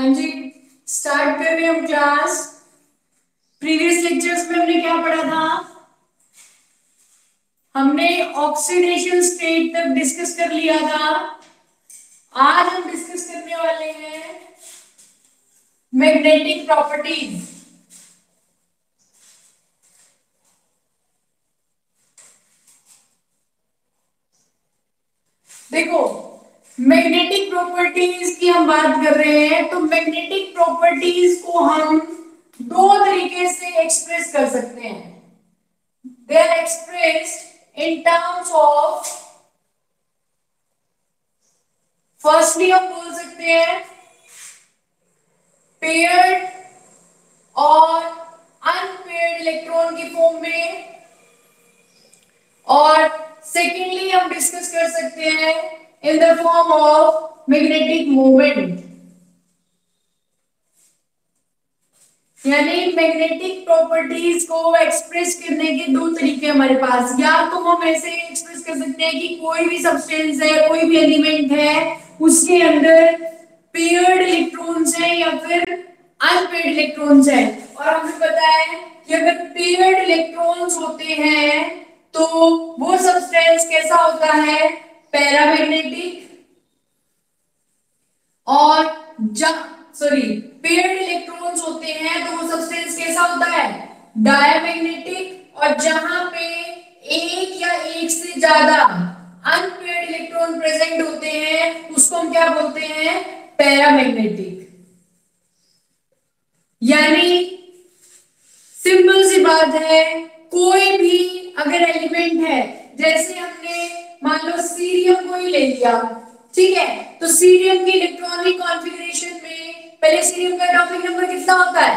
हाँ जी, स्टार्ट कर रहे हैं हम क्लास। प्रीवियस लेक्चर्स में हमने क्या पढ़ा था? हमने ऑक्सीडेशन स्टेट तक डिस्कस कर लिया था। आज हम डिस्कस करने वाले हैं मैग्नेटिक प्रॉपर्टीज। देखो, मैग्नेटिक प्रॉपर्टीज की हम बात कर रहे हैं, तो मैग्नेटिक प्रॉपर्टीज को हम दो तरीके से एक्सप्रेस कर सकते हैं। They are expressed in terms of, firstly हम बोल सकते हैं पेयर्ड और अनपेयर्ड इलेक्ट्रॉन की फॉर्म में, और सेकेंडली हम डिस्कस कर सकते हैं in the form of magnetic moment. यानी मैग्नेटिक प्रॉपर्टीज को एक्सप्रेस करने के दो तरीके हमारे पास। या तो हम ऐसे एक्सप्रेस कर सकते हैं कि कोई भी सब्सटेंस है, कोई भी एलिमेंट है, उसके अंदर पेयर्ड इलेक्ट्रॉन्स हैं या फिर अनपेयर्ड इलेक्ट्रॉन्स हैं। और हमें पता है कि अगर पेयर्ड इलेक्ट्रॉन्स होते हैं तो वो सब्सटेंस कैसा होता है? पैरामैग्नेटिक। और सॉरी, पेयर्ड इलेक्ट्रॉन्स होते हैं तो वो सब्सटेंस कैसा होता है? डायमैग्नेटिक। और जहां पे एक या एक से ज्यादा अनपेयर्ड इलेक्ट्रॉन प्रेजेंट होते हैं उसको हम क्या बोलते हैं? पैरामैग्नेटिक। यानी सिंपल सी बात है, कोई भी अगर एलिमेंट है, जैसे हमने मान लो सीरियम को ही ले लिया, ठीक है, तो सीरियम की इलेक्ट्रॉनिक कॉन्फ़िगरेशन में पहले सीरियम का एटॉमिक नंबर कितना होता है?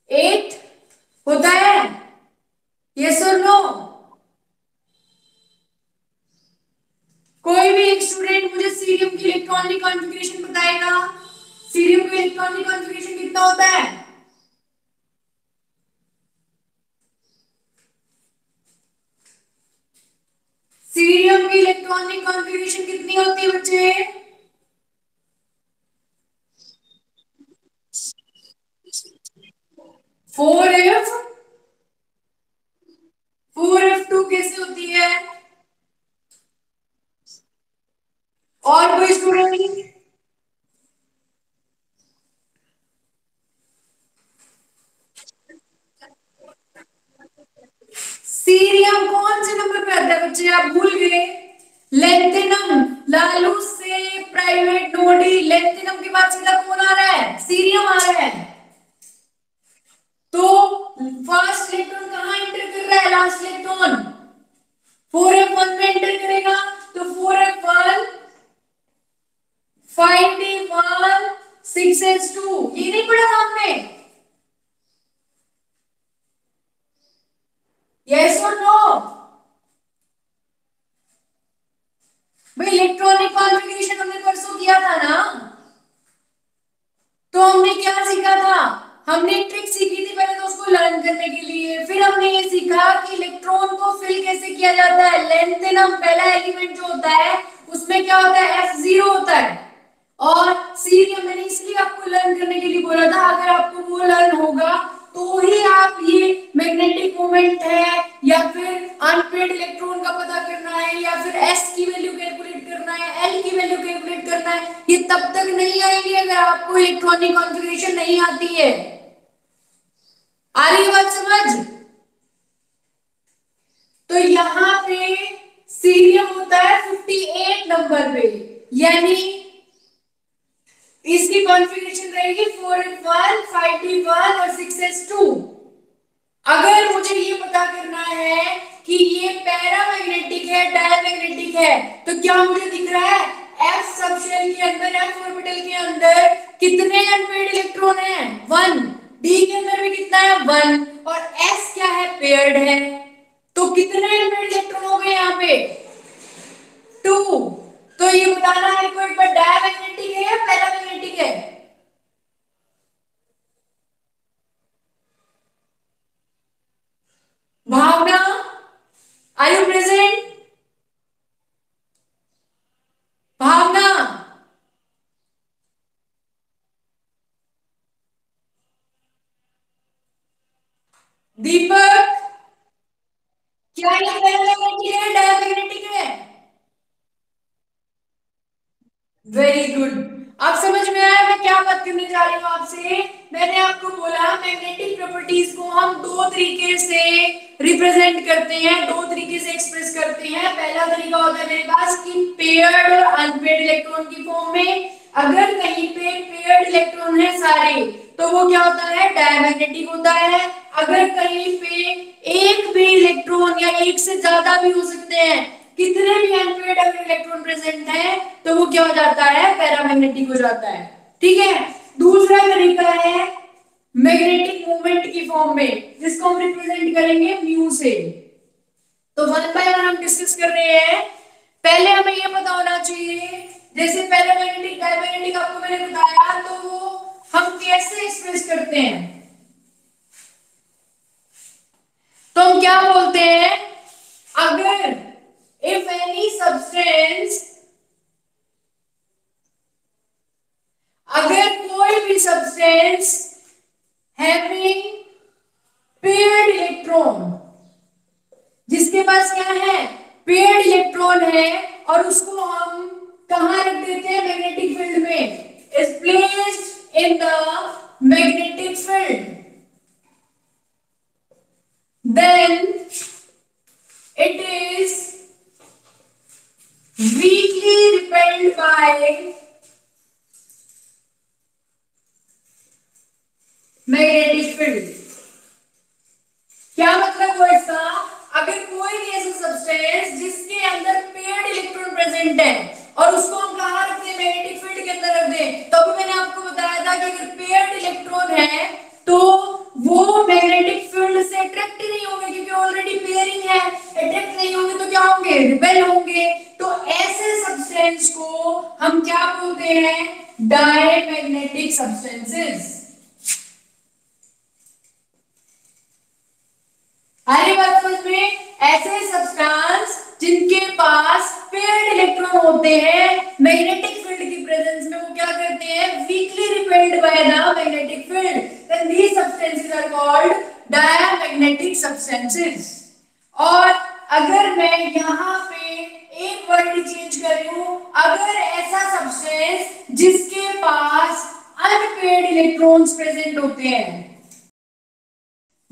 8 होता है। यस और नो? कोई भी एक स्टूडेंट मुझे सीरियम की इलेक्ट्रॉनिक कॉन्फ़िगरेशन बताएगा? सीरियम का इलेक्ट्रॉनिक कॉन्फ़िगरेशन कितना होता है? सीरियम की इलेक्ट्रॉनिक कॉन्फ़िगरेशन कितनी होती है बच्चे? 4f। 4f2 कैसे होती है? और कोई स्टूडेंट? सीरियम कौन से नंबर पे आता है बच्चे? आप भूल गए? लेंथेनम। लालू से प्राइवेट नोडी, लेंथेनम के बाद सीधा कौन आ रहा है? सीरियम आ रहा है। तो फर्स्ट इलेक्ट्रॉन कहां एंटर कर रहा है? लास्ट इलेक्ट्रॉन 4f1 में एंटर करेगा। तो 4f1 5d1 6s2, ये नहीं पढ़ा था हमने? यस और नो? भाई इलेक्ट्रॉनिक कॉन्फ़िगरेशन हमने परसों किया था ना। तो हमने क्या सीखा था? हमने एक ट्रिक सीखी थी पहले तो उसको लर्न करने के लिए, फिर हमने ये सीखा कि इलेक्ट्रॉन को फिल कैसे किया जाता है। लेंथेनम पहला एलिमेंट जो होता है उसमें क्या होता है? F0 होता है। और सीरियम मैंने इसलिए आपको लर्न करने के लिए बोला था, अगर आपको वो लर्न होगा तो ही आप ये मैग्नेटिक मोमेंट है या फिर अनपेयर्ड इलेक्ट्रॉन का पता करना है या फिर s की वैल्यू कैलकुलेट करना है, l की वैल्यू कैलकुलेट करना है, ये तब तक नहीं आएंगे अगर आपको इलेक्ट्रॉनिक कॉन्फ़िगरेशन नहीं आती है। आ रही है बात समझ? तो यहाँ पे सीरियम होता है 58 नंबर पे, यानी इसकी कॉन्फ़िगरेशन रहेगी 4f1 5d1 और 6s2। अगर मुझे ये पता करना है कि ये पैरामैग्नेटिक है डायमैग्नेटिक है, तो क्या मुझे दिख रहा है f सबशेल के अंदर, f ऑर्बिटल के अंदर कितने अनपेयर्ड इलेक्ट्रॉन हैं? 1। d के अंदर भी कितना है? 1। और s क्या है? पेयर्ड है। तो कितने अनपेयर्ड इलेक्ट्रॉन हो गए यहाँ पे? 2। तो ये बताना है कोई पर डायमैग्नेटिक है या पैरामैग्नेटिक है? भावना, आर यू प्रेजेंट? भावना, दीपक, क्या ये पैरामैग्नेटिक है डायमैग्नेटिक है? Very good. अब समझ में आया मैं क्या बात करने जा रही हूँ आपसे। मैंने आपको बोला मैग्नेटिक प्रॉपर्टीज को हम दो तरीके से रिप्रेजेंट करते हैं, दो तरीके से एक्सप्रेस करते हैं। पहला तरीका होता है मेरे पास कि पेयर्ड और अनपेयर्ड इलेक्ट्रॉन की फॉर्म में। अगर कहीं पे पेयर्ड इलेक्ट्रॉन है सारे, तो वो क्या होता है, डायमैग्नेटिक होता है। अगर कहीं पे एक भी इलेक्ट्रॉन या एक से ज्यादा भी हो सकते हैं, कितने भी अनपेयर्ड अगर इलेक्ट्रॉन प्रेजेंट है, तो वो क्या हो जाता है, पैरामैग्नेटिक हो जाता है। ठीक है। दूसरा तरीका है मैग्नेटिक मोमेंट की फॉर्म में, जिसको हम रिप्रेजेंट करेंगे म्यू से। तो वन बाय वन हम डिस्कस कर रहे हैं। पहले हमें यह पता होना चाहिए, जैसे पैरामैग्नेटिक डायमैग्नेटिक आपको मैंने बताया, तो वो हम कैसे एक्सप्रेस करते हैं। तो हम क्या बोलते हैं, अगर इफ एनी सब्सटेंस, अगर कोई भी सब्सटेंस हैविंग पेयर्ड इलेक्ट्रॉन, जिसके पास क्या है, पेयर्ड इलेक्ट्रॉन है, और उसको हम कहां रख देते हैं, मैग्नेटिक फील्ड में, is placed in the magnetic field, then it is weakly repelled by magnetic field। क्या मतलब हुआ इसका, अगर कोई भी ऐसा सब्सटेंस जिसके अंदर पेयर्ड इलेक्ट्रॉन प्रेजेंट है, और उसको हम कहां रखते हैं, मैग्नेटिक फील्ड के अंदर रख दें, तो अभी मैंने आपको बताया था कि अगर पेयर्ड इलेक्ट्रॉन है तो वो मैग्नेटिक फील्ड से अट्रैक्ट नहीं होंगे, क्योंकि ऑलरेडी पेयरिंग है। अट्रैक्ट नहीं होंगे तो क्या होंगे, रिपेल होंगे। तो ऐसे सब्सटेंस को हम क्या बोलते हैं, डायमैग्नेटिक सब्सटेंसेस। हरी बात समझ में, ऐसे सब्सटेंस जिनके पास पेयर्ड इलेक्ट्रॉन होते हैं, मैग्नेटिक फील्ड की प्रेजेंस में वो क्या करते हैं, weakly repelled by the magnetic field, then these substances are called diamagnetic substances. और अगर मैं यहां पे एक वर्ड चेंज कर रही हूं, अगर ऐसा सब्सटेंस जिसके पास अनपेयर्ड इलेक्ट्रॉन्स प्रेजेंट होते हैं,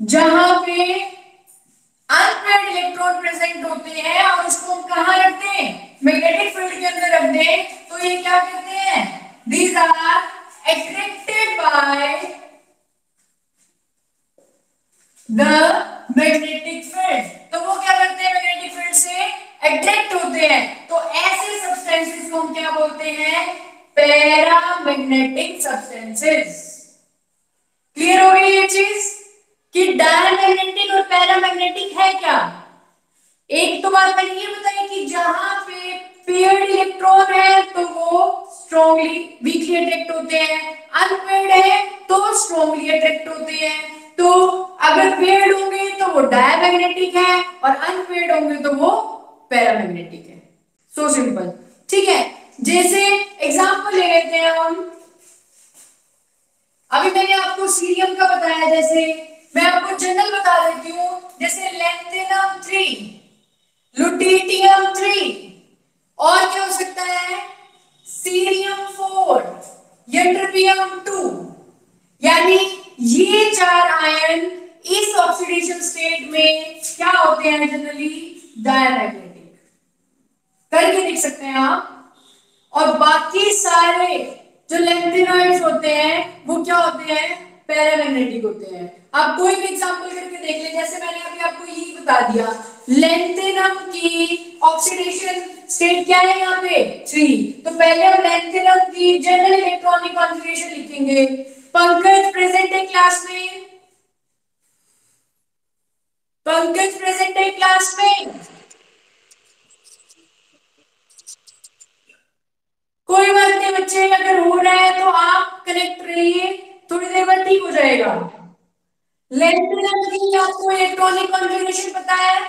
जहां पे अनपेयर्ड इलेक्ट्रॉन प्रेजेंट होते हैं, और उसको हम कहां रखते हैं, मैग्नेटिक फील्ड के अंदर रख दें, तो ये क्या कहते हैं, these are attracted by the magnetic field. तो वो क्या करते हैं, मैग्नेटिक फील्ड से अट्रैक्ट होते हैं। तो ऐसे सब्सटेंसेस को हम क्या बोलते हैं, पैरामैग्नेटिक सब्सटेंसेस। क्लियर हो गई ये चीज कि डायमैग्नेटिक और पैरामैग्नेटिक है क्या। एक तो बात मैंने ये बताई कि जहां पे पेयर्ड इलेक्ट्रॉन है तो वो स्ट्रांगली वीकली अट्रैक्ट होते हैं, अनपेयर्ड है तो स्ट्रांगली अट्रैक्ट होते हैं। तो अगर पेयर्ड होंगे तो वो डायमैग्नेटिक है, और अनपेयर्ड होंगे तो वो पैरामैग्नेटिक है। So simple. ठीक है, जैसे एग्जांपल ले लेते हैं हम। अभी मैंने आपको सीरियम का बताया, जैसे मैं आपको जनरल बता देती हूं, जैसे लैंथेनम 3, लुटियम 3, और क्या हो सकता है, सीरियम 4, यट्रियम 2। यानी ये चार आयन इस ऑक्सीडेशन स्टेट में क्या होते हैं, जनरली डायमैग्नेटिक। करके देख सकते हैं आप। और बाकी सारे जो लैंथेनॉइड्स होते हैं वो क्या होते हैं, पैरामैग्नेटिक होते हैं। आप कोई भी एग्जांपल करके देख ले, जैसे मैंने अभी आपको यही बता दिया, लैंथेनम की ऑक्सीडेशन स्टेट क्या है यहाँ पे, 3। तो पहले हम लैंथेनम की जनरल इलेक्ट्रॉनिक कॉन्फ़िगरेशन लिखेंगे। पंकज प्रेजेंट है क्लास में, पंकज प्रेजेंट है क्लास में। कोई बात नहीं बच्चे, अगर हो रहा है तो आप कनेक्ट रहिए, थोड़ी देर बाद ठीक हो जाएगा। लेंथिनम की आपको इलेक्ट्रॉनिक कॉन्फ़िगरेशन पता है,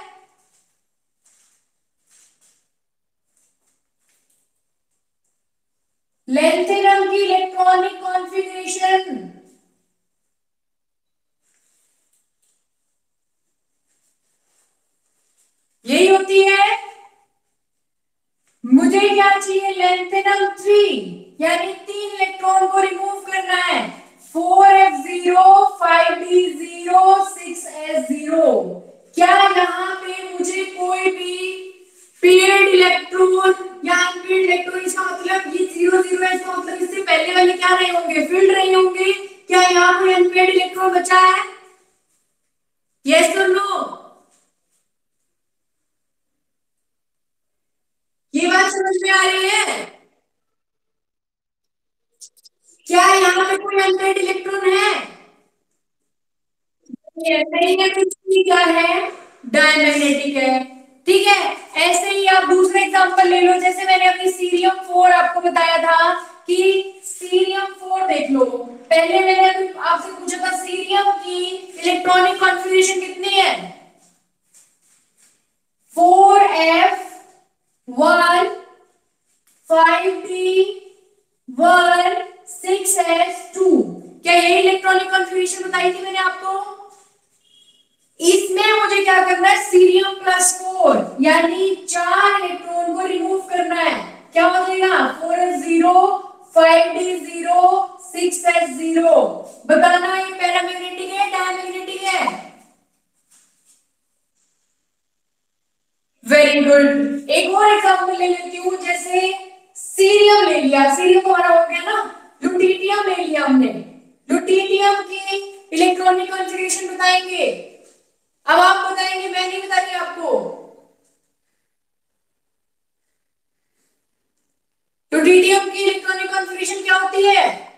लेंथिनम की इलेक्ट्रॉनिक कॉन्फ़िगरेशन मुझे क्या चाहिए, लेंथेनम 3, यानी 3 इलेक्ट्रॉन को रिमूव करना है। 4f0, 5d0, 6s0। क्या यहाँ पे मुझे कोई भी पेड इलेक्ट्रॉन या अनपेड इलेक्ट्रॉन, इसका मतलब ये 0 0 है, इसका मतलब इससे पहले वाले क्या रहे होंगे, फील्ड रहे होंगे। क्या यहाँ कोई अनपेड इलेक्ट्रॉन बचा है? यस और नो? ये बात समझ में आ रही है? क्या यहाँ पे कोई अनपेड इलेक्ट्रॉन है? नहीं है, कुछ भी क्या है, डायमैग्नेटिक है। ठीक है, ऐसे ही आप दूसरा एग्जांपल ले लो, जैसे मैंने अपनी सीरियम 4 आपको बताया था कि सीरियम 4 देख लो। पहले मैंने आपसे पूछा था सीरियम की इलेक्ट्रॉनिक कॉन्फ़िगरेशन कितनी है, 4f1, 5d1, 6s2। क्या यही इलेक्ट्रॉनिक कॉन्फ़िगरेशन बताई थी मैंने आपको? इसमें मुझे क्या करना है, सीरियम +4, यानी 4 इलेक्ट्रॉन को रिमूव करना है। क्या हो जाएगा, 4s0, 5d0, 6s0। बताना ये पैरामैग्नेटिक है डायमैग्नेटिक है? Very good. एक और एग्जांपल ले लेती हूँ, जैसे सीरियम ले लिया, सीरियम हमारा हो गया ना, लुटिटियम ले लिया हमने। लुटिटियम की इलेक्ट्रॉनिक कॉन्फ़िगरेशन बताएंगे। अब आप बताएंगे, मैं नहीं बता रही आपको। ड्यूटेरियम की इलेक्ट्रॉनिक कॉन्फ़िगरेशन क्या होती है?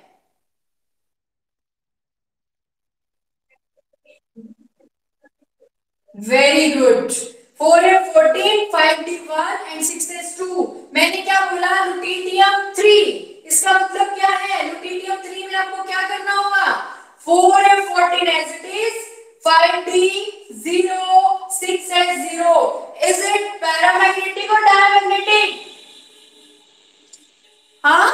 Very good. 4f14, 5d1 and 6s2। मैंने क्या बोला, लुटिटियम 3। इसका मतलब क्या है, लुटिटियम 3 में आपको क्या करना होगा, 4f14 as it is, 5d0, 6s0। Is it paramagnetic और डायमैग्नेटिक? हाँ,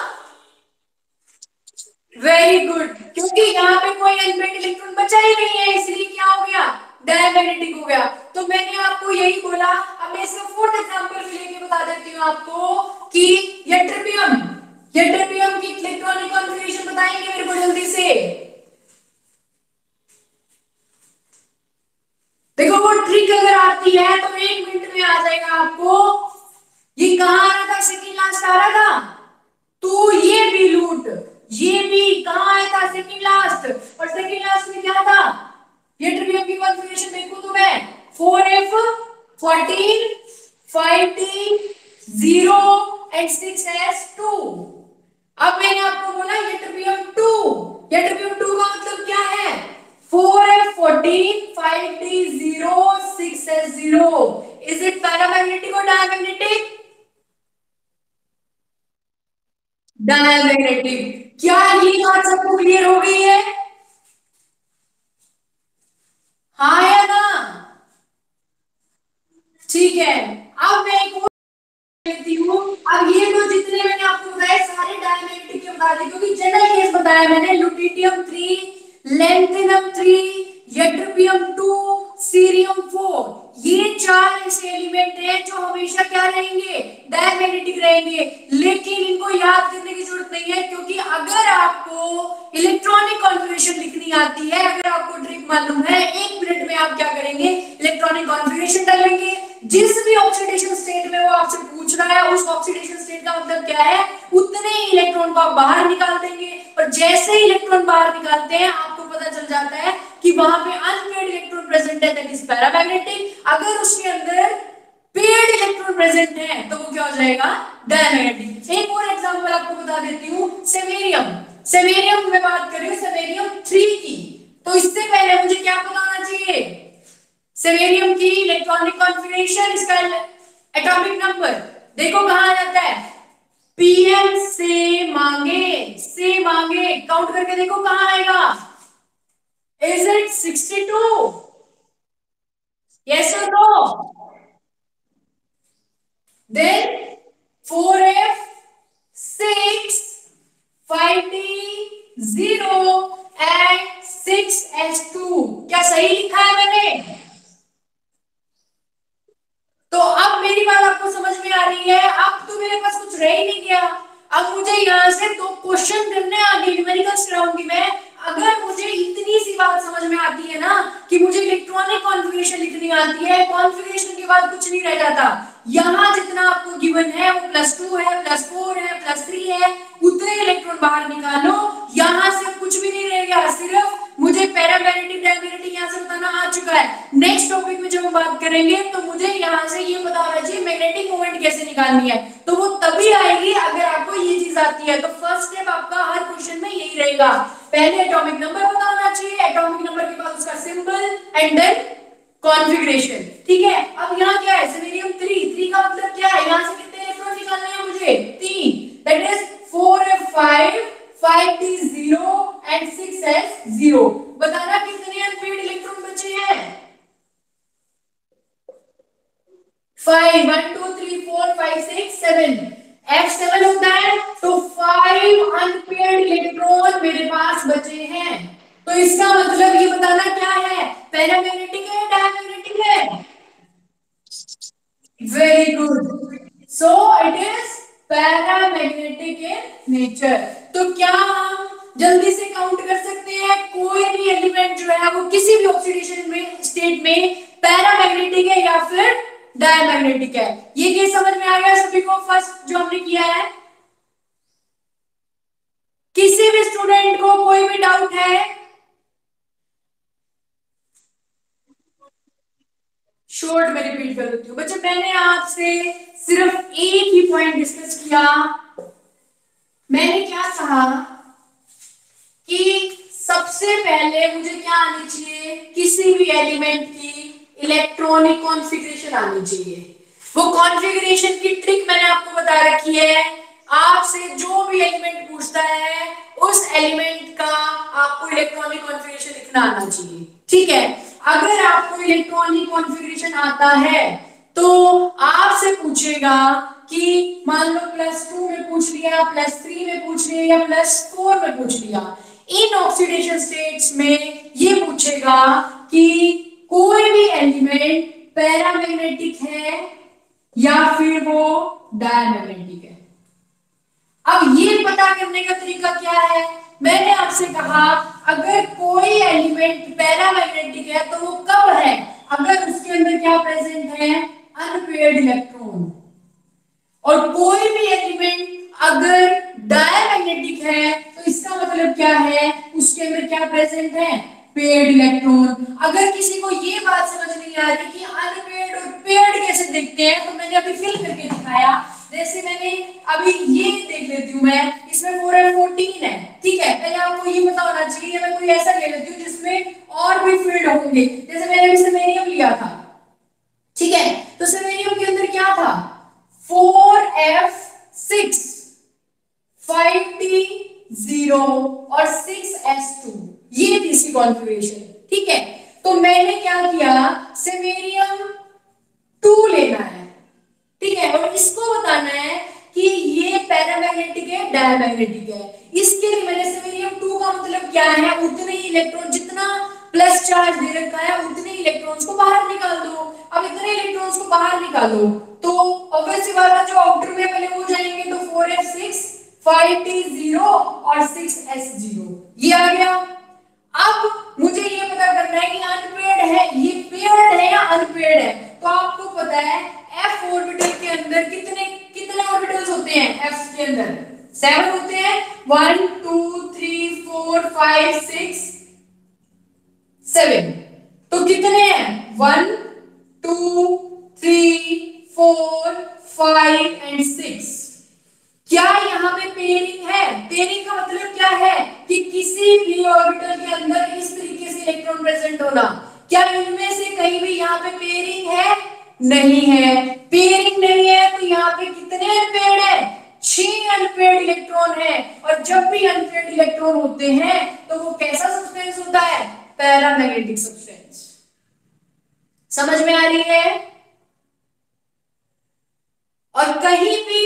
वेरी गुड। क्योंकि यहाँ पे कोई अनपेड इलेक्ट्रॉन बचा ही नहीं है, इसलिए क्या हो गया, डायमैग्नेटिक हो गया। तो मैंने आपको यही बोला। अब मैं इसका फोर्थ एग्जांपल भी लेके बता देती हूँ आपको कि यट्रियम, यट्रियम की इलेक्ट्रॉनिक कॉन्फ़िगरेशन बताएंगे मेरे को जल्दी से। देखो वो ट्रिक अगर आती है तो 1 मिनट में आ जाएगा आपको। ये कहाँ आ रहा था, सेकंड लास्ट आ रहा था, तो ये भी लूट, ये भी कहाँ आया था, सेकंड लास्ट। और सेकंड लास्ट में क्या था, ये ट्रिवियम की कॉन्फ़िगरेशन देखो तो मैं, 4f14, 5d0 एंड 6s2। अब मैंने आपको बोला ये ट्रिवियम 2, ये ट्रिवियम 2 का मतलब क्या है, 4f14, 5d0, 6s0। Is it paramagnetic और डायमैग्नेटिक? डायमैग्नेटिक। क्या ये बात सबको क्लियर हो गई है? हाँ या ना? ठीक है, अब मैं एक और लेती हूँ। अब ये तो जितने मैंने आपको बताए सारे डायमैग्नेटिक के बता दिए, क्योंकि जनरल केस बताया मैंने, लुटिटियम 3, लेंथिनम 3, यट्रियम 2, सीरियम 4। ये 4 ऐसे एलिमेंट हैं जो हमेशा क्या रहेंगे, डायमैग्नेटिक रहेंगे। लेकिन इनको याद करने की जरूरत नहीं है, क्योंकि अगर आपको इलेक्ट्रॉनिक कॉन्फ़िगरेशन लिखनी आती है, अगर आपको ट्रिक मालूम है, 1 मिनट में आप क्या करेंगे, इलेक्ट्रॉनिक कॉन्फ़िगरेशन डालेंगे। जिस भी ऑक्सीडेशन स्टेट में वो आपसे पूछ रहा है, उस ऑक्सीडेशन स्टेट का मतलब क्या है, उतने ही इलेक्ट्रॉन को आप बाहर निकाल देंगे। और जैसे ही इलेक्ट्रॉन बाहर निकालते हैं, आपको पता चल जाता है कि वहां पे अनपेड इलेक्ट्रॉन प्रेजेंट है, दैट इज पैरामैग्नेटिक। अगर उसके अंदर पेड इलेक्ट्रॉन प्रेजेंट है तो वो क्या हो जाएगा, डायमैग्नेटिक। एक और एग्जांपल आपको बता देती हूँ, सेवेरियम। सेवेरियम में बात करें, सेवेरियम 3 की, तो इससे पहले मुझे क्या पता होना चाहिए, सेवेरियम की इलेक्ट्रॉनिक कॉन्फ़िगरेशन, इसका एटॉमिक नंबर देखो कहां आ जाता है, पीएम से मांगे काउंट करके देखो कहां आएगा, इज इट 62? यस और no? Then 4f6, 5d0 and 6s2। क्या सही लिखा है मैंने? तो अब मेरी बात आपको समझ में आ रही है? अब तो मेरे पास इंटरेस्ट रह ही नहीं गया। अब मुझे यहाँ से दो क्वेश्चन करने आगे न्यूमेरिकल्स कराऊंगी मैं। अगर मुझे इतनी सी बात समझ में आती है ना कि मुझे इलेक्ट्रॉनिक कॉन्फ़िगरेशन लिखनी आती है, कॉन्फ़िगरेशन के बाद कुछ नहीं रह जाता। यहाँ जितना आपको गिवन है वो +2 है, +4 है, +3 है, उतने इलेक्ट्रॉन बाहर निकालो। यहाँ से कुछ भी नहीं रह गया, सिर्फ मुझे पैरामैग्नेटिक डायमैग्नेटिक यहाँ से बताना आ चुका है। नेक्स्ट टॉपिक में जब हम बात करेंगे तो मुझे यहाँ से ये पता होना चाहिए मैग्नेटिक मोमेंट कैसे निकालनी है, तो वो तभी आएगी अगर आपको ये चीज आती है। तो फर्स्ट स्टेप आपका हर क्वेश्चन में यही रहेगा, पहले एटॉमिक नंबर पता होना चाहिए, एटॉमिक नंबर के बाद उसका सिंबल एंड देन कॉन्फ़िगरेशन। ठीक है, अब यहाँ क्या है, सिनेरियम 3 का मतलब क्या है, यहाँ से कितने इलेक्ट्रॉन निकालने हैं मुझे 3, that is 4f5 5d0 and 6s0। बताना कितने अनपेयर्ड इलेक्ट्रॉन बचे हैं, 5 1 2 3 4 5 6 7, f7 होता है तो 5 अनपेयर्ड इलेक्ट्रॉन मेरे पास बचे हैं। तो इसका मतलब ये बताना क्या है, पैरामैग्नेटिक है डायमैग्नेटिक है, very good, so it is paramagnetic in nature. तो क्या हम जल्दी से काउंट कर सकते हैं, कोई भी एलिमेंट जो है वो किसी भी ऑक्सीडेशन में स्टेट में पैरामैग्नेटिक है या फिर डायमैग्नेटिक है। ये केस समझ में आ गया सभी को, फर्स्ट जो हमने किया है। किसी भी स्टूडेंट को कोई भी डाउट है, शॉर्ट में रिपीट कर देती हूँ। बच्चे मैंने आपसे सिर्फ एक ही पॉइंट डिस्कस किया, मैंने क्या कहा कि सबसे पहले मुझे क्या आनी चाहिए, किसी भी एलिमेंट की इलेक्ट्रॉनिक कॉन्फ़िगरेशन आनी चाहिए। वो कॉन्फ़िगरेशन की ट्रिक मैंने आपको बता रखी है, आपसे जो भी एलिमेंट पूछता है उस एलिमेंट का आपको इलेक्ट्रॉनिक कॉन्फ़िगरेशन लिखना आना चाहिए। ठीक है, अगर आपको इलेक्ट्रॉनिक कॉन्फ़िगरेशन आता है तो आपसे पूछेगा कि मान लो +2 में पूछ लिया, +3 में पूछ लिया या +4 में पूछ लिया, इन ऑक्सीडेशन स्टेट्स में ये पूछेगा कि कोई भी एलिमेंट पैरामैग्नेटिक है या फिर वो डायमैग्नेटिक है। अब ये पता करने का तरीका क्या है, मैंने आपसे कहा अगर कोई एलिमेंट पैरामैग्नेटिक है तो वो कब है, अगर उसके अंदर क्या प्रेजेंट है, अनपेयर्ड इलेक्ट्रॉन। और कोई भी एलिमेंट अगर डायमैग्नेटिक है तो इसका मतलब क्या है, उसके अंदर क्या प्रेजेंट है, पेयर्ड इलेक्ट्रॉन। अगर किसी को ये बात समझ नहीं आ रही कि अनपेयर्ड और पेयर्ड कैसे देखते हैं, तो मैंने अभी फिल करके दिखाया। जैसे मैंने अभी ये देख लेती हूँ, मैं इसमें 4 और 14 है, ठीक है, पहले आपको ये पता होना चाहिए। मैं कोई ऐसा ले लेती हूँ जिसमें और भी फील्ड होंगे, जैसे मैंने अभी सेलेनियम लिया था, ठीक है, तो सेलेनियम के अंदर क्या था, 4f6 5d0 और 6s2, ये थी इसकी कॉन्फ़िगरेशन। ठीक है, तो मैंने क्या किया, सेमेरियम 2 लेना है, ठीक है, और इसको बताना है कि ये पैरामैग्नेटिक है डायमैग्नेटिक है। इसके लिए मैंने सेमेरियम 2 का मतलब क्या है, उतने ही इलेक्ट्रॉन, जितना प्लस चार्ज दे रखा है उतने इलेक्ट्रॉन्स को बाहर निकाल दो। अब इतने इलेक्ट्रॉन्स को बाहर निकालो तो ऑब्वियसली वाला जो आउटर में पहले हो जाएंगे, तो 4f6 5d0 और 6s0 ये आ गया। अब मुझे ये पता करना है कि अनपेयर्ड है, ये पेयर्ड है या अनपेयर्ड है। तो आपको पता है f ऑर्बिटल के अंदर कितने कितने ऑर्बिटल्स होते हैं, f के अंदर 7 होते हैं, 1 2 3 4 5 6 7। तो कितने हैं, 1 2 3 4 5 एंड 6। क्या यहाँ पे पेयरिंग है, पेयरिंग का मतलब क्या है कि किसी भी ऑर्बिटल के अंदर इस तरीके से इलेक्ट्रॉन प्रेजेंट होना। क्या इनमें से कहीं भी यहाँ पे पेयरिंग है, नहीं है। पेयरिंग नहीं है तो यहाँ पे कितने अनपेयर्ड है, 6 अनपेयर्ड इलेक्ट्रॉन है। और जब भी अनपेयर्ड इलेक्ट्रॉन होते हैं तो वो कैसा सब्सटेंस होता है, पैरामैग्नेटिक सब्सटेंस। समझ में आ रही है। और कहीं भी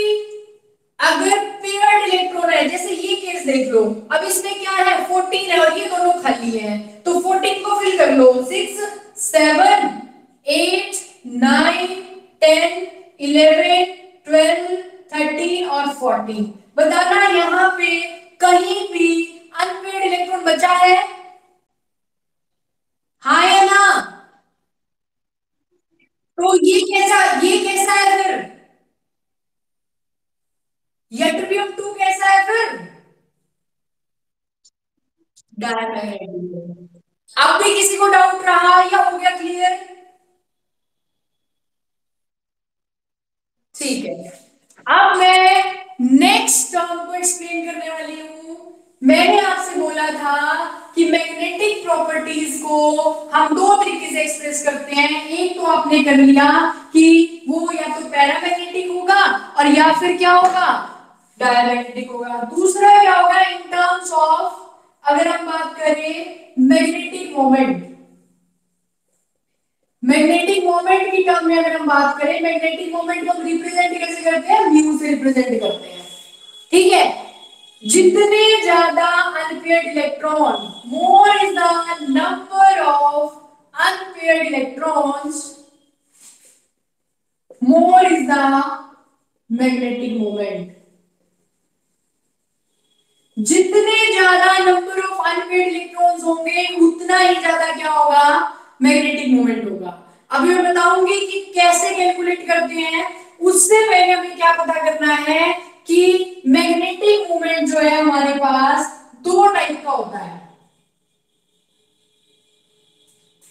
अगर पेयर्ड इलेक्ट्रॉन है, जैसे ये केस देख लो, अब इसमें क्या है 14 है और ये दोनों खाली है, तो 14 को फिल कर लो, 6 7 8 9 10 11 12 13 और -40। बताना यहाँ पे कहीं भी अनपेड इलेक्ट्रॉन बचा है? हाँ या ना? तो ये कैसा है फिर? यट्रियम 2 कैसा है फिर? डायमैग्नेटिक। अब भी किसी को डाउट रहा या हो गया क्लियर? ठीक है, अब मैं नेक्स्ट टर्म को एक्सप्लेन करने वाली हूं। मैंने आपसे बोला था कि मैग्नेटिक प्रॉपर्टीज को हम दो तरीके से एक्सप्रेस करते हैं। एक तो आपने कर लिया कि वो या तो पैरामैग्नेटिक होगा और या फिर क्या होगा, डायमैग्नेटिक होगा। दूसरा क्या होगा इन टर्म्स ऑफ, अगर हम बात करें मैग्नेटिक मोमेंट, मैग्नेटिक मोमेंट की टर्म में अगर हम बात करें, मैग्नेटिक मोमेंट को हम रिप्रेजेंट कैसे करते हैं, म्यू से रिप्रेजेंट करते हैं। ठीक है, जितने ज्यादा unpaired electron, more is the number of unpaired electrons, more is the magnetic moment. जितने ज्यादा नंबर ऑफ अनपेयर्ड इलेक्ट्रॉन्स होंगे उतना ही ज्यादा क्या होगा, मैग्नेटिक मोमेंट होगा। अभी मैं बताऊंगी कि कैसे कैलकुलेट करते हैं। उससे पहले हमें क्या पता करना है कि मैग्नेटिक मोमेंट जो है हमारे पास दो टाइप का होता है।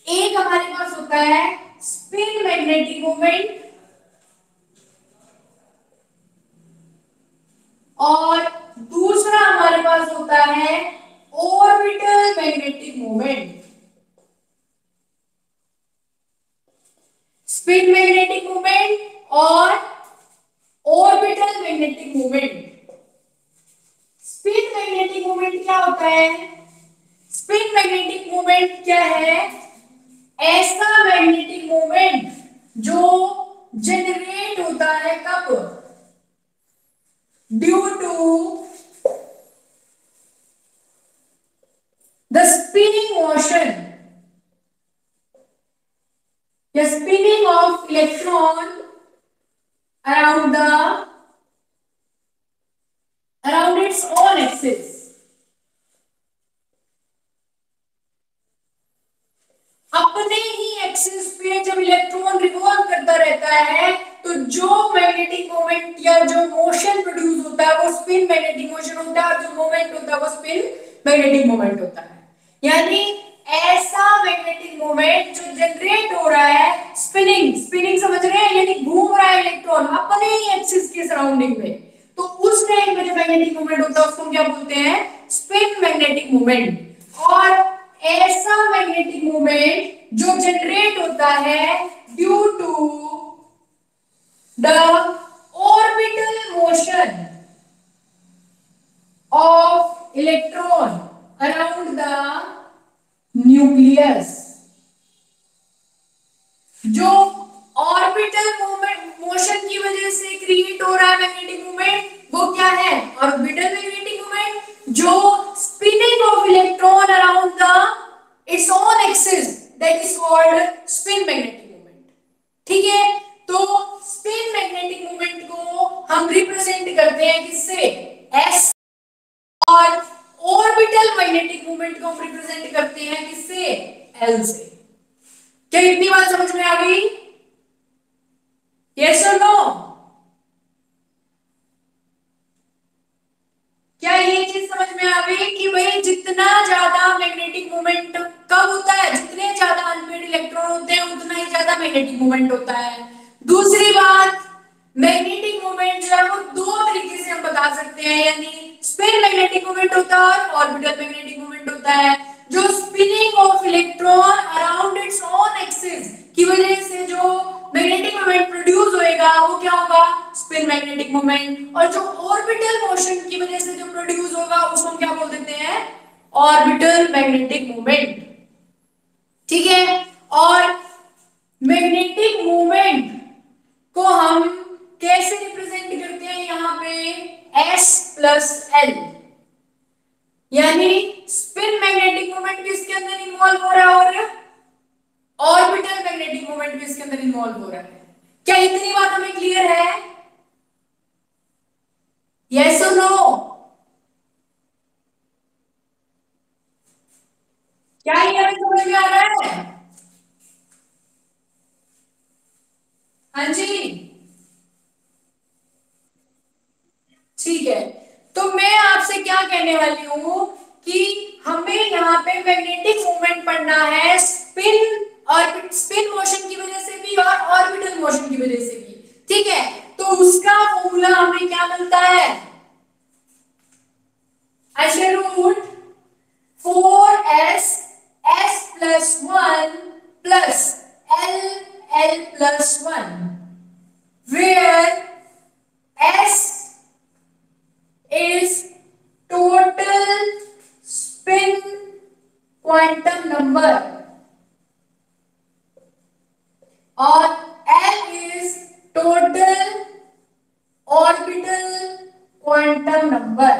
एक हमारे पास होता है स्पिन मैग्नेटिक मोमेंट और दूसरा हमारे पास होता है orbital magnetic moment. Spin magnetic moment और orbital magnetic moment. Spin magnetic moment क्या होता है? स्पिन मैग्नेटिक मोमेंट क्या है? ऐसा मैग्नेटिक मोमेंट जो जनरेट होता है कब, due to the spinning motion या spinning of electron around the around its own axis। अपने ही एक्सिस पे जब इलेक्ट्रॉन रिवॉल्व करता रहता है तो जो मैग्नेटिक मोमेंट या जो मोशन प्रोड्यूस होता है वो स्पिन मैग्नेटिक मोशन होता है और जो मोमेंट होता है वो स्पिन मैग्नेटिक मोमेंट होता है। यानी ऐसा मैग्नेटिक मोमेंट जो जनरेट हो रहा है, स्पिनिंग, स्पिनिंग समझ रहे हैं, यानी घूम रहा है इलेक्ट्रॉन अपने ही एक्सिस के सराउंडिंग में, तो उस टाइम में जो मैग्नेटिक मोमेंट होता है उसको क्या बोलते हैं, स्पिन मैग्नेटिक मोमेंट। और ऐसा मैग्नेटिक मोमेंट जो जनरेट होता है due to the orbital motion of electron around the nucleus. जो ऑर्बिटल मूवमेंट मोशन की वजह से क्रिएट हो रहा है मैग्नेटिक मूवमेंट वो क्या है, ऑर्बिटल मैग्नेटिक मूवमेंट। जो spinning of electron around the its own axis that is called spin magnetic movement. ठीक है, तो स्पिन मैग्नेटिक मूवमेंट को हम रिप्रेजेंट करते हैं किससे, एस, और ऑर्बिटल मैग्नेटिक मूवमेंट को हम रिप्रेजेंट करते हैं किससे, एल से। क्या इतनी बात समझ में आ गई? यस और नो? क्या ये चीज समझ में आ गई कि भाई जितना ज्यादा मैग्नेटिक मोमेंट कब होता है, जितने ज्यादा अनपेड इलेक्ट्रॉन होते हैं उतना ही ज्यादा मैग्नेटिक मोमेंट होता है। दूसरी बात, मैग्नेटिक मोमेंट जो है वो दो तरीके से हम बता सकते हैं, यानी स्पिन मैग्नेटिक मोमेंट होता है और ऑर्बिटल मैग्नेटिक मोमेंट होता है। जो spinning of electron around its own axis की वजह से जो मैग्नेटिक मोमेंट प्रोड्यूस होएगा वो क्या होगा, स्पिन मैग्नेटिक मोमेंट। और जो ऑर्बिटल मोशन की वजह से जो प्रोड्यूस होगा उसको हम क्या बोल देते हैं, ऑर्बिटल मैग्नेटिक मोमेंट। ठीक है, और मैग्नेटिक मोमेंट को हम कैसे रिप्रेजेंट करते हैं, यहां पे S प्लस L, यानी स्पिन मैग्नेटिक मोमेंट भी इसके अंदर इन्वॉल्व हो रहा है और ऑर्बिटल मैग्नेटिक मोमेंट भी इसके अंदर इन्वॉल्व हो रहा है। क्या इतनी बात हमें क्लियर है? यस और नो? क्या ये हमें समझ में आ रहा है? हाँ जी, ठीक है। तो मैं आपसे क्या कहने वाली हूं कि हमें यहाँ पे मैग्नेटिक मोमेंट पढ़ना है, स्पिन और स्पिन मोशन की वजह से भी और ऑर्बिटल मोशन की वजह से भी। ठीक है, तो उसका फॉर्मूला हमें क्या मिलता है? आई root 4s s plus 1 plus l plus 1, where s is total spin quantum number और l is total orbital quantum number।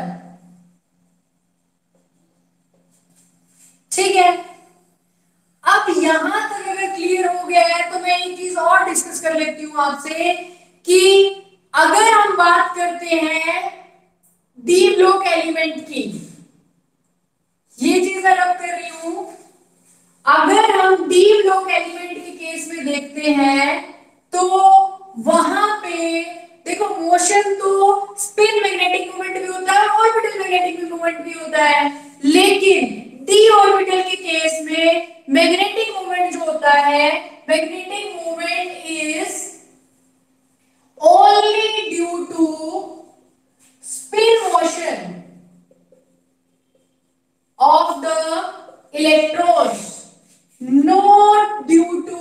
ठीक है, अब यहां तक अगर क्लियर हो गया है तो मैं एक चीज और डिस्कस कर लेती हूं आपसे कि अगर हम बात करते हैं डी ब्लॉक एलिमेंट की, ये चीज मैं रब कर रही हूं। अगर हम डी ब्लॉक एलिमेंट के केस में देखते हैं तो वहां पे देखो मोशन तो स्पिन मैग्नेटिक मोमेंट भी होता है, ऑर्बिटल मैग्नेटिक मोमेंट भी होता है, लेकिन डी ऑर्बिटल के केस में मैग्नेटिक मोमेंट जो होता है, magnetic moment is only due to spin motion of the electrons, not due to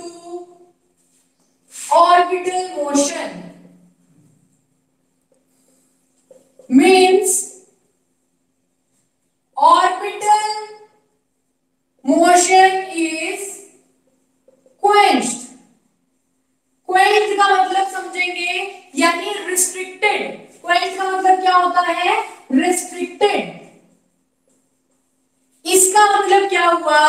orbital motion। Means orbital motion is quenched। Quench का मतलब समझेंगे, यानी रिस्ट्रिक्टेड। क्वेंच का मतलब क्या होता है? रिस्ट्रिक्टेड। इसका मतलब क्या हुआ,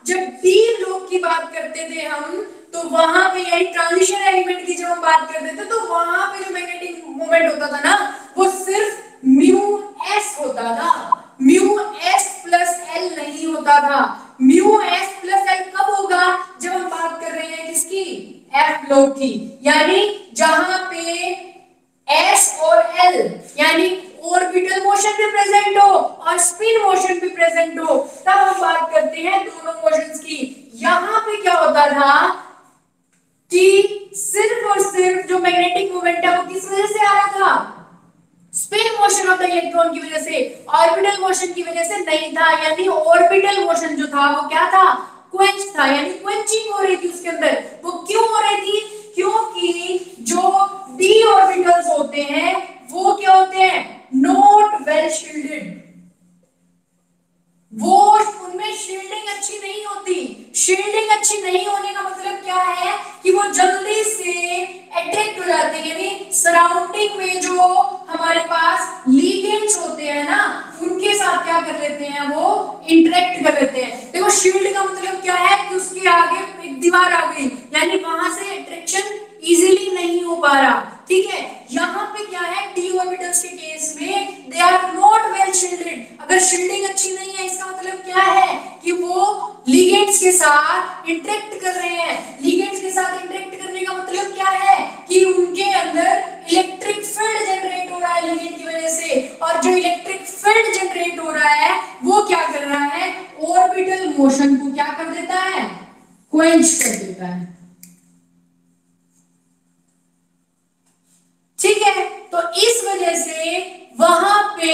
जब डी ब्लॉक की बात करते थे हम तो वहां पे यानी ट्रांजिशन एलिमेंट की जब हम बात करते थे तो वहां पे जो मैग्नेटिक मोमेंट होता था ना वो सिर्फ म्यू एस होता था, म्यू एस प्लस एल नहीं होता था। म्यू एस प्लस एल कब होगा? जब हम बात कर रहे हैं किसकी? एफ ब्लॉक की, यानी जहां पे एस और एल यानी ऑर्बिटल मोशन भी प्रेजेंट हो और स्पिन मोशन भी प्रेजेंट हो, तब हम बात करते हैं दोनों मोशंस की। यहां पे क्या होता था कि सिर्फ और सिर्फ जो मैग्नेटिक मोमेंट है वो किस वजह से आ रहा था? Spin motion of the electron की वजह से, ऑर्बिटल मोशन की वजह से नहीं था। यानी ऑर्बिटल मोशन जो था वो क्या था? क्वेंच था, यानी क्वेंचिंग हो रही थी उसके अंदर। वो क्यों हो रही थी? क्योंकि जो डी ऑर्बिटल्स होते हैं वो क्या होते हैं? Not well shielded. वो उनमें शील्डिंग अच्छी नहीं होती। शील्डिंग अच्छी नहीं होने का मतलब क्या है कि वो जल्दी से अट्रैक्ट हो जाते हैं, यानी सराउंडिंग में जो हमारे पास लिगेंड्स होते हैं ना उनके साथ क्या कर लेते हैं? वो इंटरेक्ट कर लेते हैं। देखो शील्ड का मतलब क्या है कि उसके आगे एक दीवार आ गई, यानी वहां से अट्रैक्शन इजीली नहीं हो पा रहा। ठीक है, यहाँ पे क्या है? डी ऑर्बिटल्स के केस में they are not well shielded. अगर शील्डिंग अच्छी नहीं है इसका मतलब क्या है कि वो लिगेंड्स के साथ इंटरेक्ट कर रहे हैं। लिगेंड्स के साथ इंटरेक्ट करने का मतलब क्या है कि उनके अंदर इलेक्ट्रिक फील्ड जनरेट हो रहा है लिगेंड की वजह से, और जो इलेक्ट्रिक फील्ड जनरेट हो रहा है वो क्या कर रहा है? ऑर्बिटल मोशन को क्या कर देता है? क्वेंच कर देता है। ठीक है, तो इस वजह से वहां पे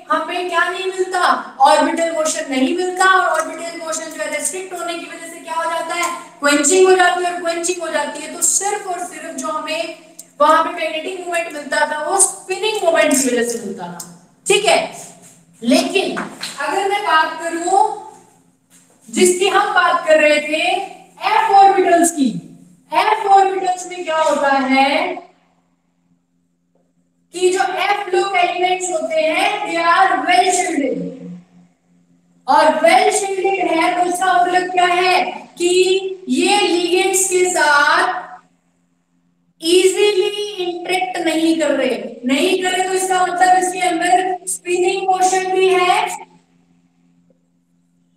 हमें क्या नहीं मिलता? ऑर्बिटल मोशन नहीं मिलता, और ऑर्बिटल मोशन जो है रेस्ट्रिक्ट होने की वजह से क्या हो जाता है? क्वेंचिंग हो जाती है, और क्वेंचिंग हो जाती है तो सिर्फ और सिर्फ जो हमें वहां पे मैग्नेटिक मोमेंट मिलता था वो स्पिनिंग मोमेंट की वजह से मिलता था। ठीक है, लेकिन अगर मैं बात करूं जिसकी हम बात कर रहे थे एफ ऑर्बिटल्स की, एफ ऑर्बिटल्स में क्या होता है कि जो एफ ब्लॉक एलिमेंट्स होते हैं दे आर वेल शील्डेड, और वेल शील्डेड है तो इसका मतलब क्या है कि ये लिगेंड्स के साथ इजीली इंटरेक्ट नहीं नहीं कर रहे? नहीं कर रहे तो इसका मतलब इसके अंदर स्पिनिंग मोशन भी है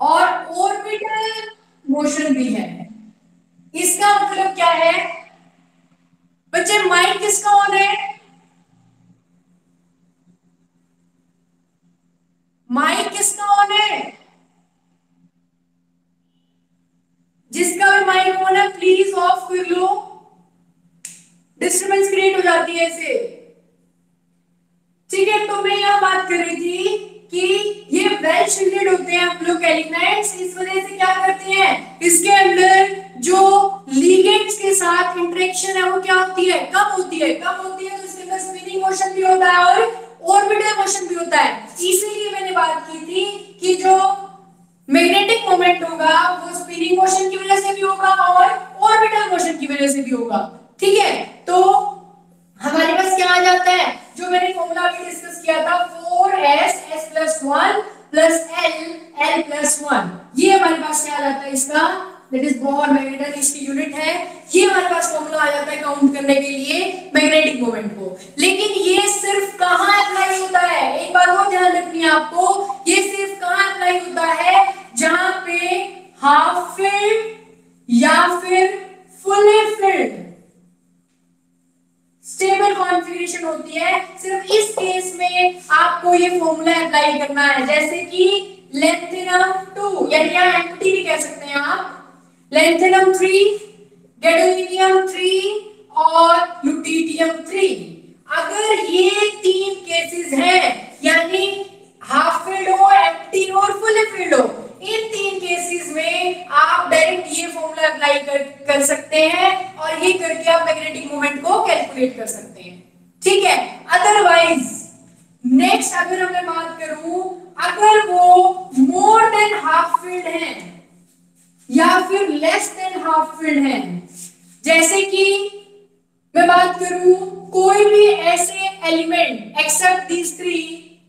और ऑर्बिटल मोशन भी है। इसका मतलब क्या है बच्चे? माइक किसका ऑन है? माइक किसका ऑन है? जिसका भी माइक ऑन है प्लीज ऑफ कर लो, डिस्टर्बेंस क्रिएट हो जाती है इससे। ठीक है, तो मैं यह बात कर रही थी कि ये वेल शील्डेड होते हैं हम लोग एलिमेंट्स, इस वजह से क्या करते हैं इसके अंदर जो लिगेंड्स के साथ इंटरेक्शन है वो क्या होती है? कम होती है। कम होती है तो इसके अंदर स्पिनिंग मोशन भी होता है और ऑर्बिटल मोशन भी होता है। इसीलिए मैंने बात की थी कि जो मैग्नेटिक मोमेंट होगा वो स्पिनिंग मोशन की वजह से भी होगा और ऑर्बिटल मोशन की वजह से भी होगा। ठीक है, तो हमारे पास क्या आ जाता है? जो मैंने फॉर्मूला अभी डिस्कस किया था 4s s+1 plus l l+1, ये हमारे पास क्या आ जाता है इसका? दैट इज बोर मैग्नेटन, इसकी यूनिट है। ये हमारे पास फॉर्मूला आ जाता है काउंट करने के लिए मैग्नेटिक मोमेंट को। लेकिन ये सिर्फ कहां अप्लाई होता है? एक बात और ध्यान रखनी है आपको, ये सिर्फ कहां अप्लाई होता है? जहां पे हाफ फिल्ड या फिर फुली फिल्ड स्टेबल कॉन्फ़िगरेशन होती है, सिर्फ इस केस में आपको ये फॉर्मूला अप्लाई करना है। जैसे कि लेंथेनम 2 यानी यहां एम्प्टी भी कह सकते हैं आप, लेंथेनम 3, गैडोलीनियम 3 और ल्यूटियम 3। अगर ये तीन केसेस हैं यानी हाफ फील्ड हो, एम्प्टी हो और फुल फील्ड हो, इन तीन केसेस में आप डायरेक्ट ये फॉर्मूला अप्लाई कर सकते हैं और ये करके आप मैग्नेटिक मोमेंट को कैलकुलेट कर सकते हैं। ठीक है, अदरवाइज नेक्स्ट अगर मैं बात करूं, अगर वो मोर देन हाफ फील्ड है या फिर लेस देन हाफ फील्ड है, जैसे कि मैं बात करूं कोई भी ऐसे एलिमेंट एक्सेप्ट दीज थ्री,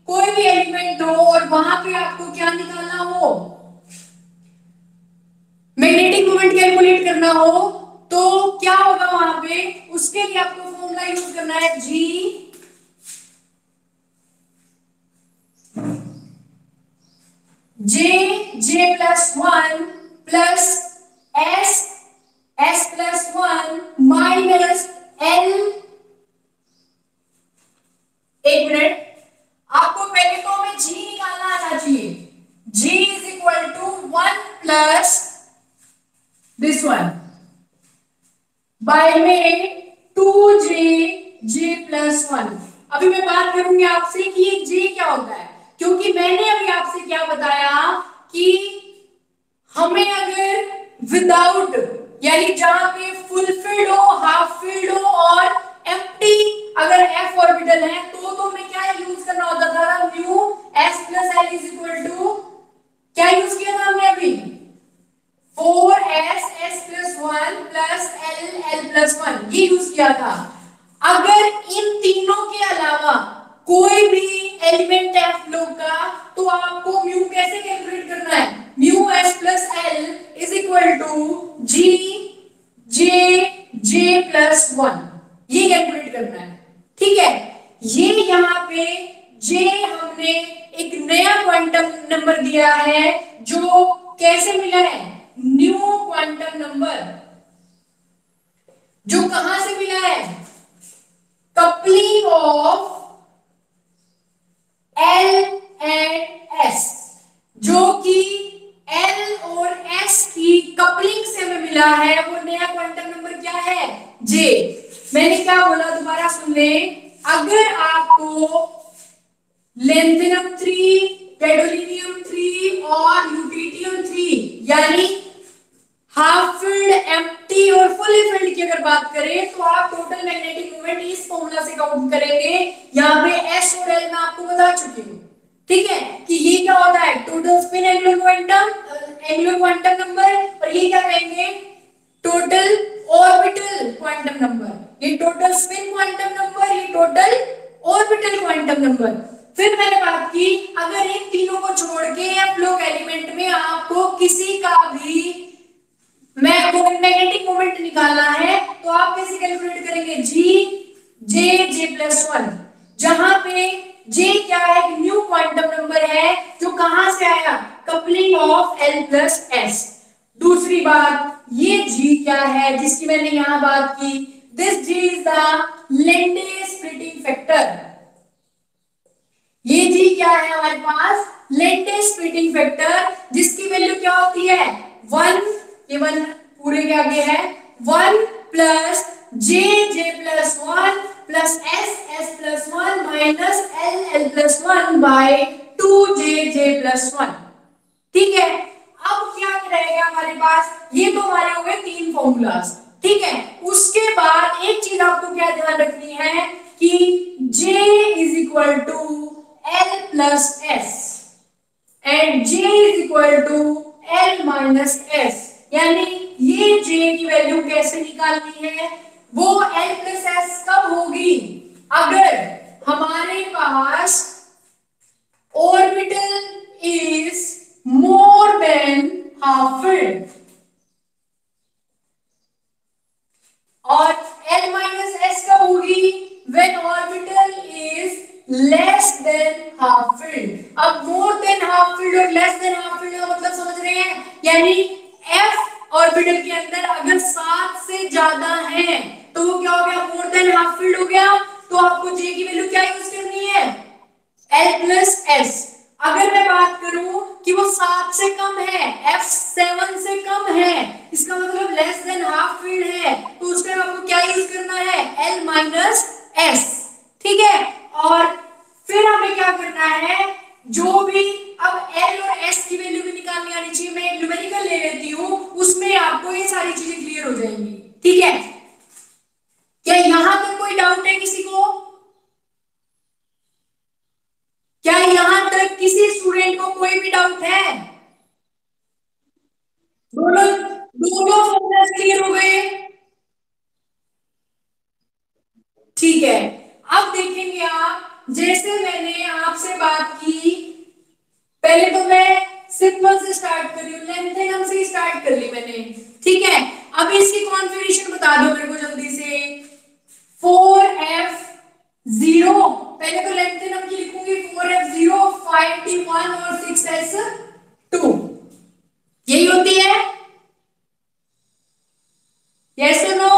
कोई भी एलिमेंट हो और वहां पे आपको क्या निकालना हो? मैग्नेटिक मोमेंट कैलकुलेट करना हो, तो क्या होगा वहां पे? उसके लिए आपको फॉर्मूला यूज करना है J+1 plus S+1 minus L। एक मिनट, आपको पहले तो हमें G निकालना आना चाहिए। G is equal to 1 plus this one by में 2J+1। अभी मैं बात करूंगी आपसे कि ये J क्या होता है, क्योंकि मैंने अभी आपसे क्या बताया कि हमें अगर विदाउट यानी जहां पे फुल फील्ड हो, हाफ फील्ड हो और एम्प्टी अगर f ऑर्बिटल है तो हमें क्या यूज करना होता था? Mu s plus l is equal to क्या यूज किया था हमने अभी? 4s s+1 plus l l+1 ये यूज किया था। अगर इन तीनों के अलावा कोई भी एलिमेंट है फ्लो का, तो आपको म्यू कैसे कैलकुलेट करना है? Mu s plus l is equal to G J+1, ये कैलकुलेट करना है। ठीक है, ये यहाँ पे J हमने एक नया क्वांटम नंबर दिया है जो कैसे मिला है? न्यू क्वांटम नंबर, जो कहां से मिला है? Coupling of L and S, जो कि L और S की कपलिंग से हमें मिला है। वो नया क्वांटम नंबर क्या है? J। मैंने क्या बोला दोबारा सुन ले, अगर आपको लेंथेनम 3, गैडोलीनियम 3 और ल्यूटियम 3 यानी हाफ फील्ड, एम्प्टी और फुली फील्ड की अगर बात करें तो आप टोटल मैग्नेटिक मोमेंट इस फॉर्मूला से काउंट करेंगे। यहाँ पे S और L मैं आपको बता चुकी हूँ। ठीक है, कि ये क्या होता है? Total spin angular quantum number, और ये क्या कहेंगे? Total orbital quantum number. ये टोटल स्पिन क्वांटम नंबर, ये टोटल ऑर्बिटल क्वांटम नंबर। फिर मैंने बात की अगर इन तीनों को छोड़ के फ्लो एलिमेंट में आपको किसी का भी मैग्नेटिक मोमेंट निकालना है तो आप कैसे कैलकुलेट करेंगे? G J+1, जहां पे J क्या है, न्यू क्वांटम नंबर है जो कहां से आया, कपलिंग ऑफ L+S। दूसरी बात, ये G क्या है जिसकी मैंने यहां बात की, this G is the Lende splitting factor. ये G क्या है हमारे पास, लेंडे स्प्लिटिंग फैक्टर, जिसकी वैल्यू क्या होती है, 1, ये 1 पूरे के आगे है, 1 plus J+1 plus S+1 minus L+1 bye 2J+1। ठीक है, अब क्या रहेगा हमारे पास, ये तो हमारे हो गए 3 फॉर्मूलाज। ठीक है, उसके बाद एक चीज आपको क्या ध्यान रखनी है कि J is equal to L+S and J is equal to L-S, यानी ये J की वैल्यू कैसे निकालनी है, वो L+S कब होगी, अगर हमारे पास orbital is more than half filled, और L-S कब होगी, when orbital is less than half filled। अब more than half filled और less than half filled का मतलब समझ रहे हैं, यानी f ऑर्बिटल के अंदर अगर 7 से ज्यादा है तो वो क्या हो गया, more than half filled हो गया। तो आपको J की वैल्यू क्या यूज करनी है, L+S। अगर मैं बात करूं कि वो 7 से कम है, F7 से कम है, इसका मतलब लेस देन हाफ फील्ड है, तो उस टाइम आपको क्या यूज करना है, L-S। ठीक है, और फिर हमें क्या करना है, जो भी अब L और S की वैल्यू भी निकालनी आनी चाहिए। मैं एक न्यूमेरिकल ले लेती हूं, उसमें आपको ये सारी चीजें क्लियर हो जाएंगी। ठीक है, क्या यहां तक कोई डाउट है किसी को, क्या यहां तक किसी स्टूडेंट को कोई भी डाउट है, दोनों दोनों फॉर्मूलास क्लियर हो गए। ठीक है, अब देखेंगे आप, जैसे मैंने आपसे बात की, पहले तो मैं सिंपल से स्टार्ट कर रही हूं, लेंथेनम से स्टार्ट कर ली मैंने। ठीक है, अब इसकी कॉन्फ़िगरेशन बता दो मेरे को जल्दी से। 4f0, पहले तो लेंथेनम की लिखूंगी, 4f0 5t1 और 6s2, यही होती है, यस और नो।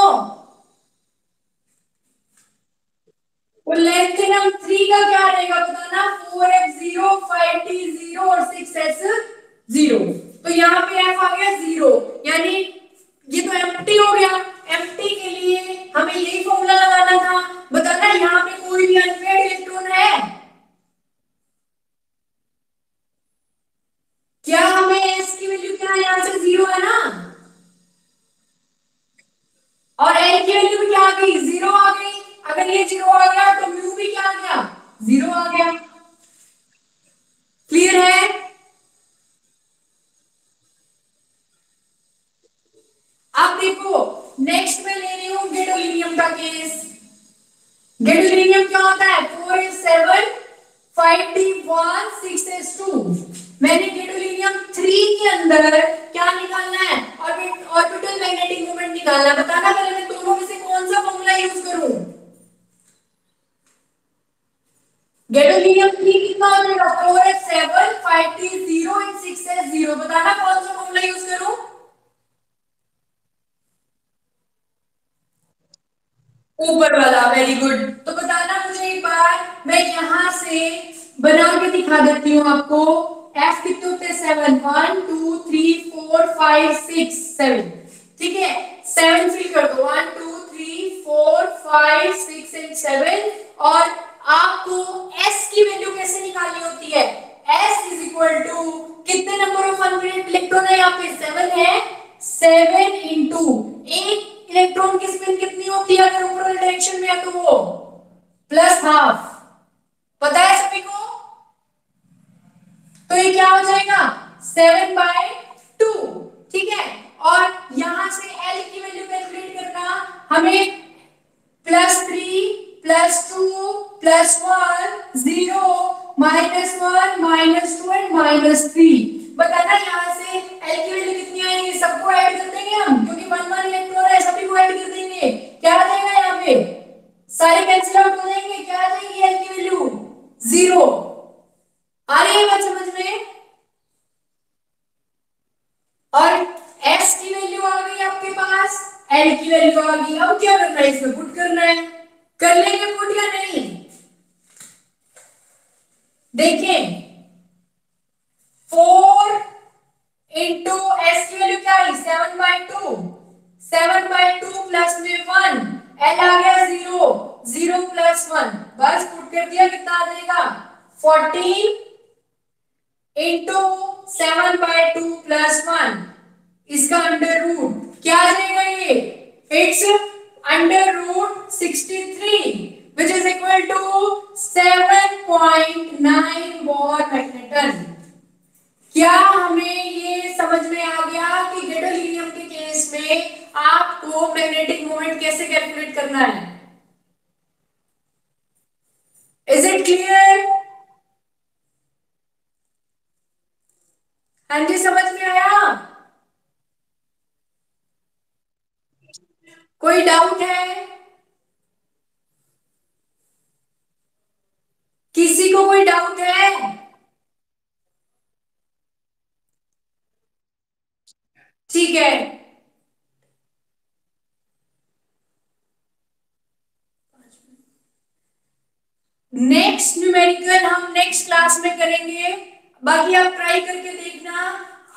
और लेंथेनम 3 का क्या रहेगा बताना, 4f0 5t0 और 6s0। तो यहाँ पे f आ गया 0, यानी ये तो एम्प्टी हो गया। एम्प्टी के लिए हमें यही फॉर्मूला लगाना था, बताना यहाँ पे कोई भी अनपेयर्ड इलेक्ट्रॉन है, क्या हमें s की वैल्यू क्या है, यहाँ से 0 है ना, और l की वैल्यू भी क्या आ गई, 0 आ गई। अगर ये 0 आ गया तो म्यू भी क्या आ गया, 0 आ गया। क्लियर है, अब देखो नेक्स्ट में ले रही हूं गैडोलीनियम का केस। गैडोलीनियम क्या होता है, 4s7 5d1 6s2। मैंने गैडोलीनियम 3 के अंदर क्या निकालना है, ऑर्बिटल मैग्नेटिक मोमेंट निकालना है। बताना पहले मैं दोनों में से कौन सा फॉर्मूला यूज करूं। गैडोलीनियम 3 कितना हो जाएगा, 4s7 5d0 एंड 6s0। बताना कौन सा फॉर्मूला यूज करूं, ऊपर वाला, वेरी गुड। तो बताना मुझे एक बार, मैं यहां से बना के दिखा देती हूं आपको। एफ कितने होते हैं, 7, 1 2 3 4 5 6 7। ठीक है, 7 फिल कर दो, 1 2 3 4 5 6 एंड 7। और आपको एस की वैल्यू कैसे निकालनी होती है, एस इज इक्वल टू, कितने नंबर ऑफ अनपेयर्ड इलेक्ट्रॉन है यहाँ पे, 7 है, 7 इंटू एक इलेक्ट्रॉन की स्पिन कितनी होती है अगर ऊपर वाले डायरेक्शन में है तो वो +½ पता है सभी को। तो ये क्या हो जाएगा, 7/2। ठीक है, और यहां से L की वैल्यू कैलकुलेट करना, हमें +3 +2 +1 0 -1 -2 एंड -3। बताना यहां से L की वैल्यू कितनी आएगी, सबको ऐड कर देंगे हम, क्योंकि 1 1 इलेक्ट्रॉन है, सभी को ऐड कर देंगे। क्या आ जाएगा यहाँ पे सारे कैंसिल आउट हो जाएंगे, क्या आ जाएगी एल की वैल्यू? जीरो। आ रही है बात समझ में? और एस की वैल्यू आ गई आपके पास, एल की वैल्यू आ गई। अब क्या करना है, इसमें पुट करना है। कर लेंगे पुट या नहीं? देखें, 4 इंटू एस की वैल्यू क्या आई, 7/2। 7/2 प्लस में 1, एल आ गया 0। 0 + 1, बस पुट कर दिया, कितना आ जाएगा? 14 इंटू 7/2 + 1, इसका अंडर रूट क्या आ जाएगा ये? It's √63 which is equal to 7.9 watt magneton. क्या हमें ये समझ में आ गया कि गैडोलीनियम के केस में आपको मैग्नेटिक मोमेंट कैसे कैलकुलेट करना है? Is it clear? हाँ जी, समझ में आया? कोई डाउट है? किसी को कोई डाउट है? ठीक है, नेक्स्ट न्यूमेरिकल हम नेक्स्ट क्लास में करेंगे। बाकी आप ट्राई करके देखना।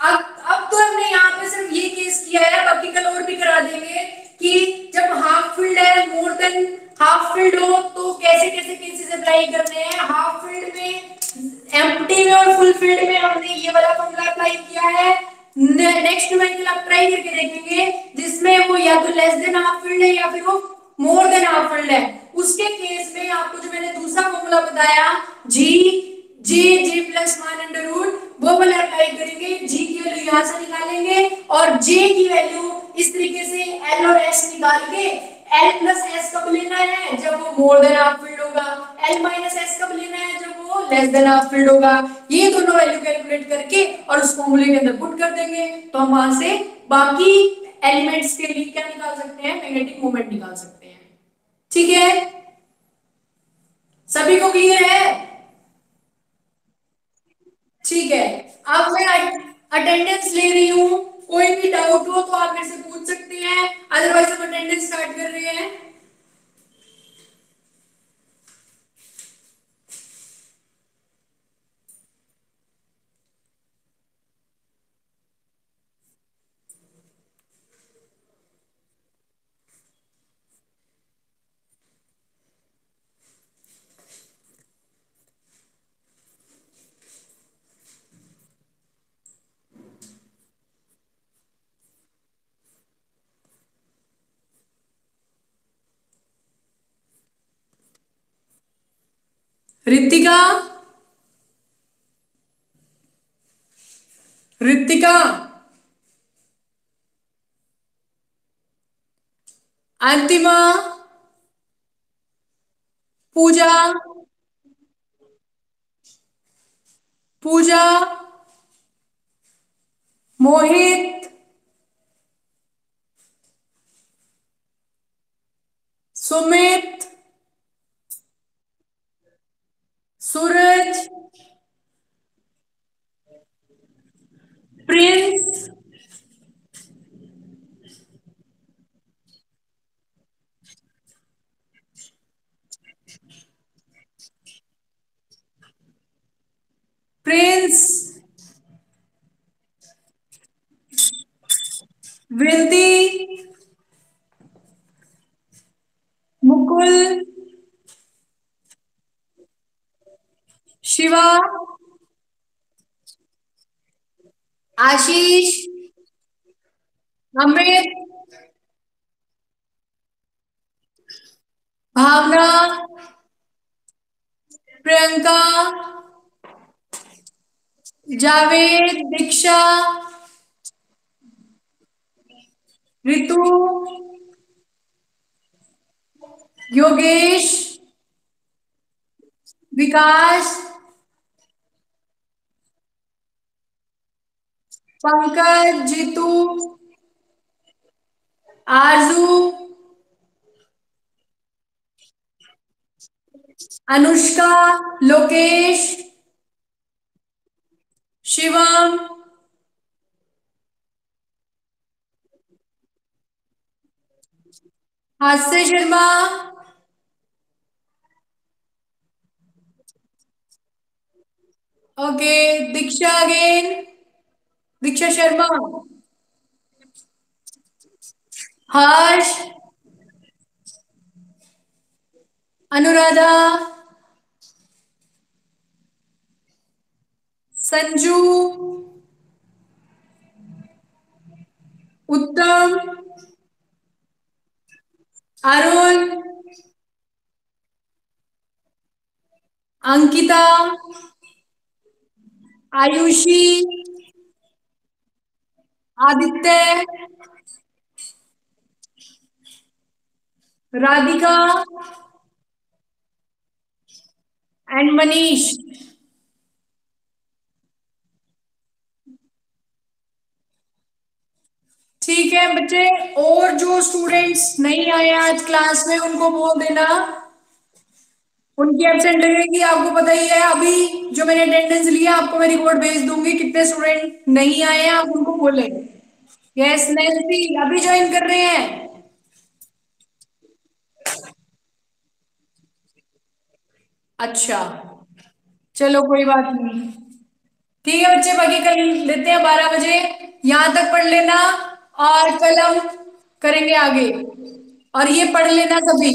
अब तो हमने यहाँ पे सिर्फ ये केस किया है, बाकी कल और भी करा देंगे कि जब हाफ फील्ड है, मोर देन हाफ फील्ड हो, तो कैसे कैसे केसेस अप्लाई करने हैं। हाफ फील्ड में, एम्प्टी में और फुल फील्ड में हमने ये वाला फॉर्मूला अप्लाई किया है। नेक्स्ट न्यूमेरिकल आप ट्राई करके देखेंगे जिसमें वो या तो लेस देन हाफ फील्ड है या फिर वो मोर देन हाफ फील्ड है। उसके केस में आपको जो मैंने दूसरा फॉर्मूला बताया, जी जे जे प्लस 1 अंडर रूट, वो वाला अप्लाई करेंगे। जी की वैल्यू यहां से निकालेंगे और जे की वैल्यू इस तरीके से एल और एस निकाल के, एल प्लस एस कब लेना है, जब वो मोर देन हाफ फील्ड होगा। एल माइनस एस कब लेना है, जब वो लेस देन हाफ फील्ड होगा। ये दोनों वैल्यू कैलकुलेट करके और उस फॉर्मूले के अंदर पुट कर देंगे, तो हम वहां से बाकी एलिमेंट्स के लिए क्या निकाल सकते हैं, मैग्नेटिक मोमेंट निकाल सकते हैं। ठीक है, सभी को क्लियर है? ठीक है, अब मैं अटेंडेंस ले रही हूँ। कोई भी डाउट हो तो आप मेरे से पूछ सकते हैं, अदरवाइज हम अटेंडेंस स्टार्ट कर रहे हैं। रितिका, रितिका, अंतिमा, पूजा, पूजा, मोहित, सुमित, सूरज, प्रिंस, प्रिंस, विनती, मुकुल, शिवा, आशीष, अमृत, भावना, प्रियंका, जावेद, दीक्षा, रितु, योगेश, विकास, पंकज, जीतू, आरजू, अनुष्का, लोकेश, शिवम, हास्य शर्मा, ओके, दीक्षा अगेन, दीक्षा शर्मा, हर्ष, अनुराधा, संजू, उत्तम, अरुण, अंकिता, आयुषी, आदित्य, राधिका एंड मनीष। ठीक है बच्चे, और जो स्टूडेंट्स नहीं आए आज क्लास में उनको बोल देना, उनकी एब्सेंट लगेगी। आपको पता ही है, अभी जो मैंने अटेंडेंस लिया आपको मैं रिकॉर्ड भेज दूंगी, कितने स्टूडेंट नहीं आए हैं आप उनको बोले। यस नैन्सी, अभी ज्वाइन कर रहे हैं। अच्छा, चलो कोई बात नहीं। ठीक है बच्चे, बाकी कल लेते हैं 12 बजे, यहां तक पढ़ लेना, और कल हम करेंगे आगे, और ये पढ़ लेना सभी।